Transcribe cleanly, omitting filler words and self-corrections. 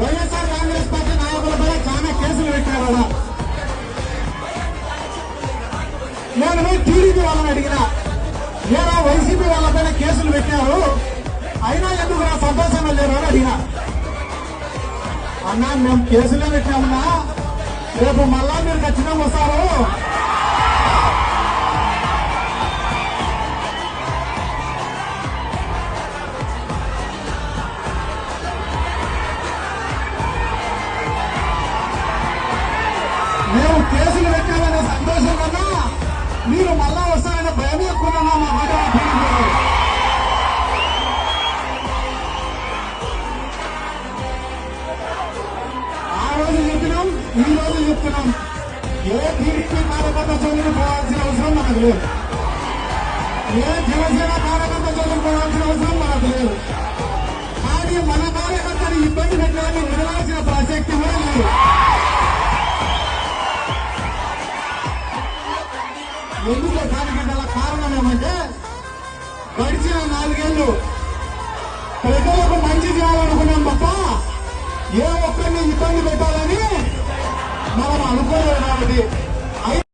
YSR Congress party నాయకులపై చాలా కేసులు పెట్టారు. నేను టీడీపీ వాళ్ళని అడిగినా, ఏరా వైసీపీ వాళ్ళపైన కేసులు పెట్టారు, అయినా ఎందుకు నా సంతోషంగా లేరు అని అడిగినా. అన్నా మేము కేసులే పెట్టామన్నా, రేపు మళ్ళా మీరు ఖచ్చితంగా వస్తారు, మేము కేసులు పెట్టామనే సంతోషం కన్నా మీరు మళ్ళా వస్తారనే భయం ఎక్కువ మా మాట. ఆ రోజు చెప్పినాం, ఈ రోజు చెప్తున్నాం, ఏ టీడీపీ కార్యకర్త చదువుకు పోవాల్సిన అవసరం మనకు లేదు, ఏ జనసేన కార్యకర్త చదువుకు పోవాల్సిన అవసరం మనకు లేదు. కానీ మన కార్యకర్తని ఇబ్బంది పెట్టడానికి నిలవాల్సిన ప్రసక్తి కూడా లేదు. ఎందుకు దానికి గల కారణం ఏమంటే, గడిచిన 4 ఏళ్లు ప్రజలకు మంచి చేయాలనుకున్నాం తప్ప ఏ ఒక్కరిని ఇబ్బంది పెట్టాలని మనం అనుకోలేదు కాబట్టి